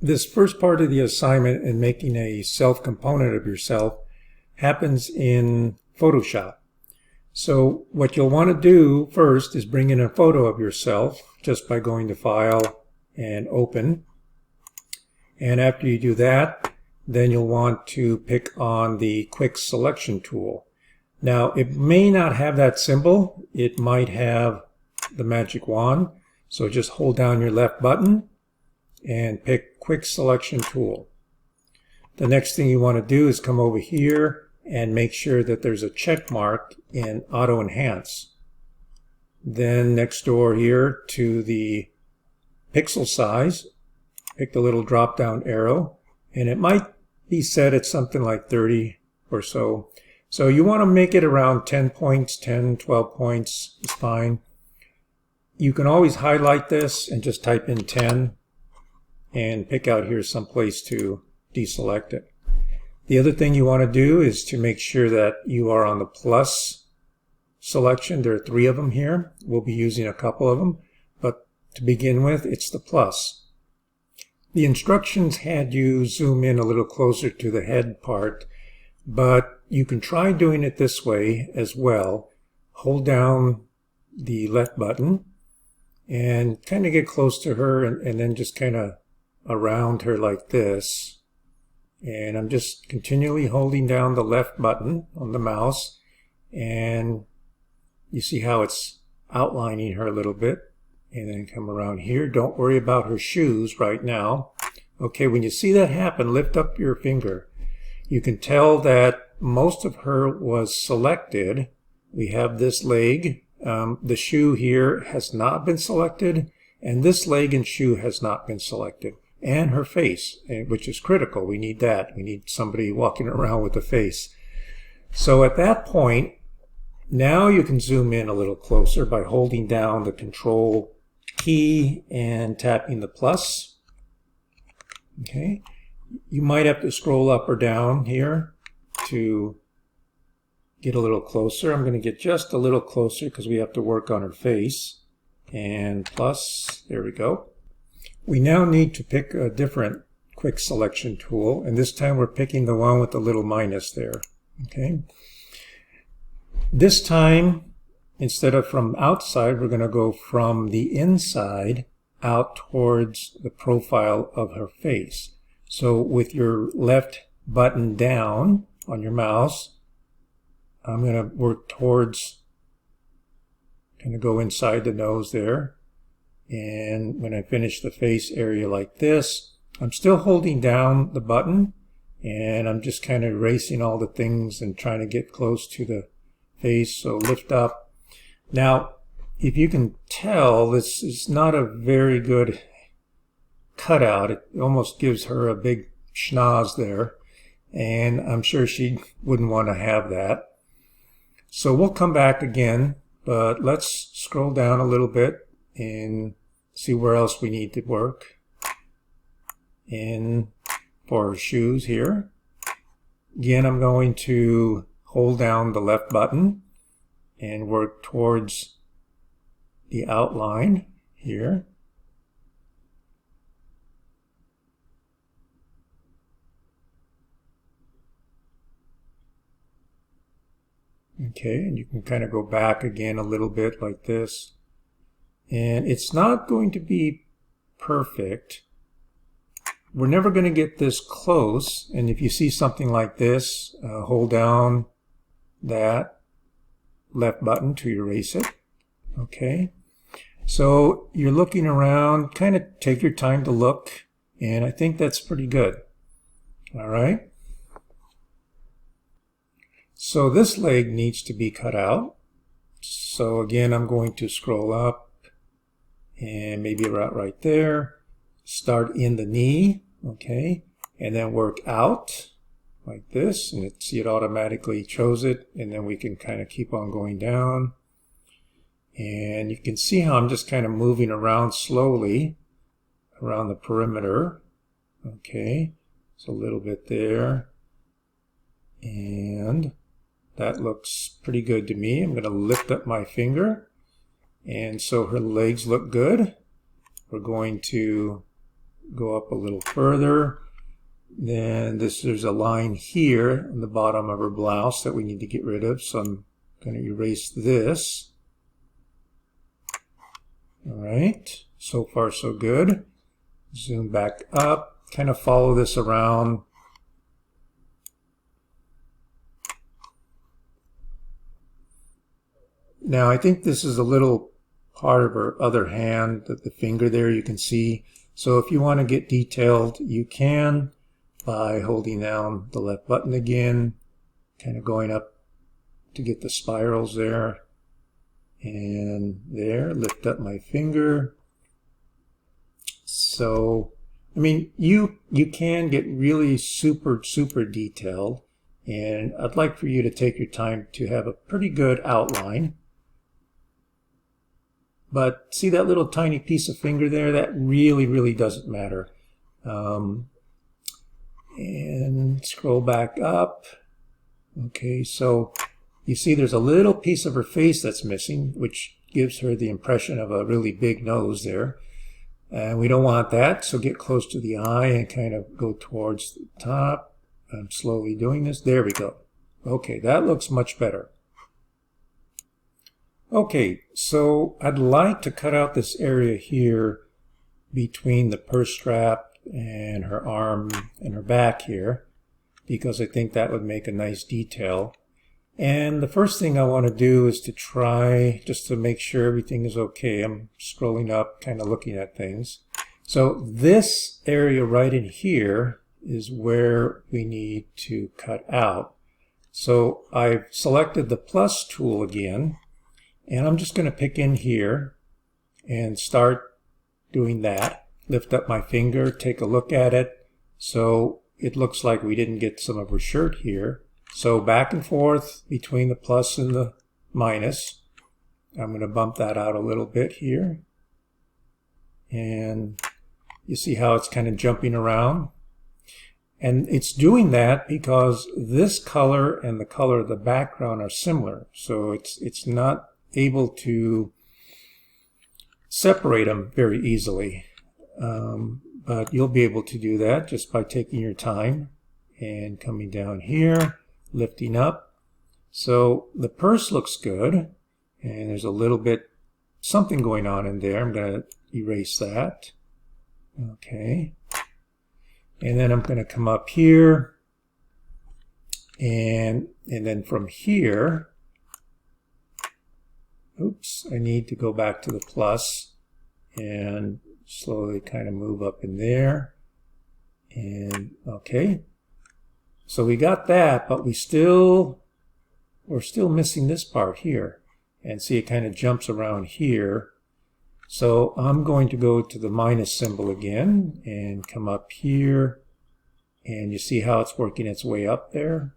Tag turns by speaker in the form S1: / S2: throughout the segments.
S1: This first part of the assignment in making a self component of yourself happens in Photoshop. So what you'll want to do first is bring in a photo of yourself just by going to File and Open. And after you do that, then you'll want to pick on the Quick Selection tool. Now, it may not have that symbol. It might have the magic wand. So just hold down your left button and pick Quick Selection tool. The next thing you want to do is come over here and make sure that there's a check mark in Auto Enhance. Then next door here to the pixel size, pick the little drop down arrow, and it might be set at something like 30 or so. So you want to make it around 10 points, 10, 12 points is fine. You can always highlight this and just type in 10 and pick out here someplace to deselect it. The other thing you want to do is to make sure that you are on the plus selection. There are 3 of them here. We'll be using a couple of them, but to begin with, it's the plus. The instructions had you zoom in a little closer to the head part, but you can try doing it this way as well. Hold down the left button and kind of get close to her and then just kind of around her like this. And I'm just continually holding down the left button on the mouse, and you see how it's outlining her a little bit. And then come around here. Don't worry about her shoes right now. Okay, when you see that happen, lift up your finger. You can tell that most of her was selected. We have this leg. The shoe here has not been selected, and this leg and shoe has not been selected. And her face, which is critical. We need that. We need somebody walking around with a face. So at that point, now you can zoom in a little closer by holding down the Control key and tapping the plus. Okay. You might have to scroll up or down here to get a little closer. I'm going to get just a little closer because we have to work on her face. And plus, there we go. We now need to pick a different quick selection tool, and this time we're picking the one with the little minus there. Okay. This time, instead of from outside, we're going to go from the inside out towards the profile of her face. So with your left button down on your mouse, I'm going to work towards, kind of go inside the nose there. And when I finish the face area like this, I'm still holding down the button, and I'm just kind of erasing all the things and trying to get close to the face. So lift up. Now, if you can tell, this is not a very good cutout. It almost gives her a big schnoz there, and I'm sure she wouldn't want to have that. So we'll come back again, but let's scroll down a little bit and see where else we need to work. And for shoes here, again, I'm going to hold down the left button and work towards the outline here. Okay, and you can kind of go back again a little bit like this. And it's not going to be perfect. We're never going to get this close. And if you see something like this, hold down that left button to erase it. Okay. So you're looking around, kind of take your time to look, and I think that's pretty good. All right. So this leg needs to be cut out. So again, I'm going to scroll up and maybe right there. Start in the knee, okay, and then work out like this, and it automatically chose it, and then we can kind of keep on going down. And you can see how I'm just kind of moving around slowly around the perimeter. Okay, so a little bit there, and that looks pretty good to me. I'm going to lift up my finger, and so her legs look good. We're going to go up a little further. Then there's a line here on the bottom of her blouse that we need to get rid of. So I'm going to erase this. All right, so far so good. Zoom back up, kind of follow this around. Now I think this is a little part of her other hand, the finger there you can see. So if you want to get detailed, you can by holding down the left button again, kind of going up to get the spirals there. And there, lift up my finger. So, I mean, you can get really super detailed, and I'd like for you to take your time to have a pretty good outline. But see that little tiny piece of finger there? That really doesn't matter. And scroll back up. Okay, so you see there's a little piece of her face that's missing, which gives her the impression of a really big nose there. And we don't want that, so get close to the eye and kind of go towards the top. I'm slowly doing this. There we go. Okay, that looks much better. Okay, so I'd like to cut out this area here between the purse strap and her arm and her back here, because I think that would make a nice detail. And the first thing I want to do is to try just to make sure everything is okay. I'm scrolling up, kind of looking at things. So this area right in here is where we need to cut out. So I've selected the plus tool again, and I'm just going to pick in here and start doing that. Lift up my finger, take a look at it. So it looks like we didn't get some of her shirt here. So back and forth between the plus and the minus. I'm going to bump that out a little bit here. And you see how it's kind of jumping around. And it's doing that because this color and the color of the background are similar. So it's not able to separate them very easily. But you'll be able to do that just by taking your time and coming down here, lifting up. So the purse looks good, and there's a little bit something going on in there. I'm going to erase that. Okay. And then I'm going to come up here, and then from here, oops, I need to go back to the plus and slowly kind of move up in there. And okay. So we got that, but we're still missing this part here. And see, it kind of jumps around here. So I'm going to go to the minus symbol again and come up here. And you see how it's working its way up there.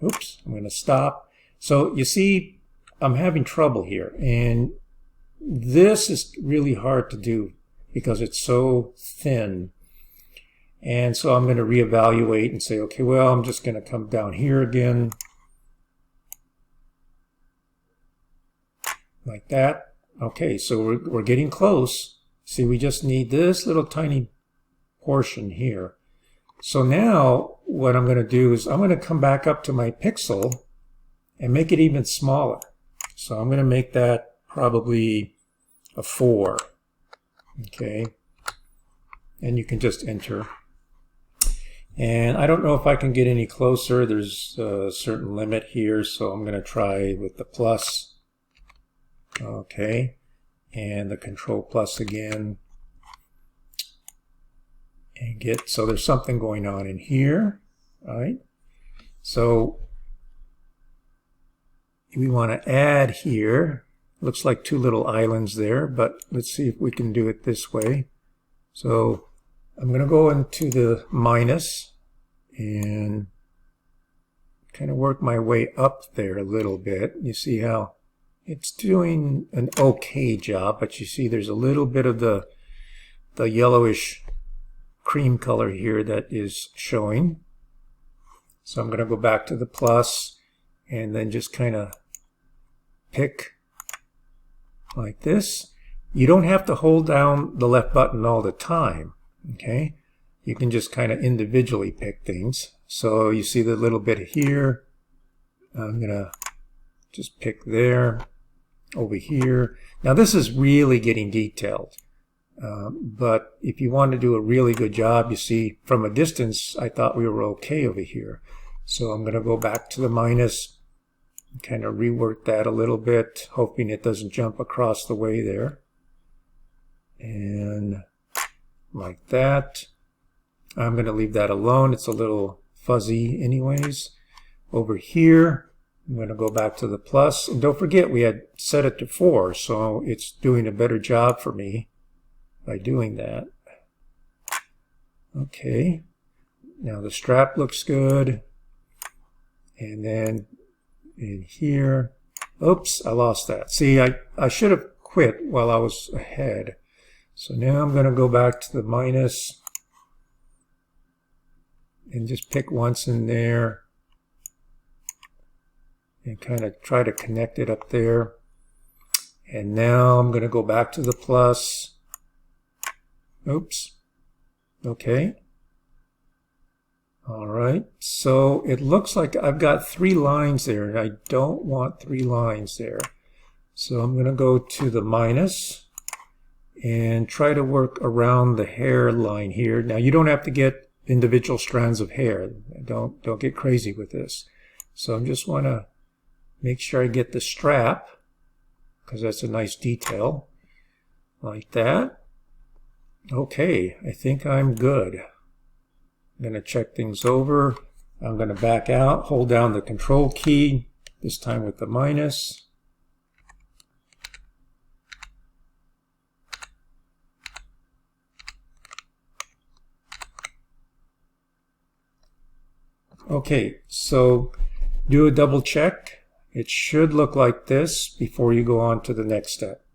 S1: Oops, I'm going to stop. So you see, I'm having trouble here. And this is really hard to do because it's so thin. And so I'm going to reevaluate and say, okay, well, I'm just going to come down here again. Like that. Okay, so we're getting close. See, we just need this little tiny portion here. So now what I'm going to do is I'm going to come back up to my pixel and make it even smaller. So I'm going to make that probably a 4. Okay. And you can just enter. And I don't know if I can get any closer. There's a certain limit here, so I'm going to try with the plus. Okay, and the control plus again. And so there's something going on in here, right? So we want to add here. Looks like 2 little islands there, but let's see if we can do it this way. So I'm going to go into the minus and kind of work my way up there a little bit. You see how it's doing an okay job, but you see there's a little bit of the yellowish cream color here that is showing. So I'm going to go back to the plus and then just kind of pick like this. You don't have to hold down the left button all the time, Okay, you can just kind of individually pick things. So you see the little bit here. I'm gonna just pick there, over here. Now this is really getting detailed. But if you want to do a really good job, you see from a distance I thought we were okay over here. So I'm going to go back to the minus, kind of rework that a little bit, hoping it doesn't jump across the way there. And like that. I'm going to leave that alone. It's a little fuzzy anyways. Over here, I'm going to go back to the plus. And don't forget, we had set it to 4, so it's doing a better job for me by doing that. Okay. Now the strap looks good. And then in here, oops, I lost that. See, I should have quit while I was ahead. So now I'm going to go back to the minus and just pick once in there and kind of try to connect it up there. And now I'm going to go back to the plus. Oops. Okay. All right. So it looks like I've got 3 lines there, and I don't want 3 lines there. So I'm going to go to the minus and try to work around the hair line here. Now you don't have to get individual strands of hair. Don't get crazy with this. So I just want to make sure I get the strap, because that's a nice detail, like that. Okay, I think I'm good. I'm going to check things over. I'm going to back out, hold down the control key, this time with the minus. Okay, so do a double check. It should look like this before you go on to the next step.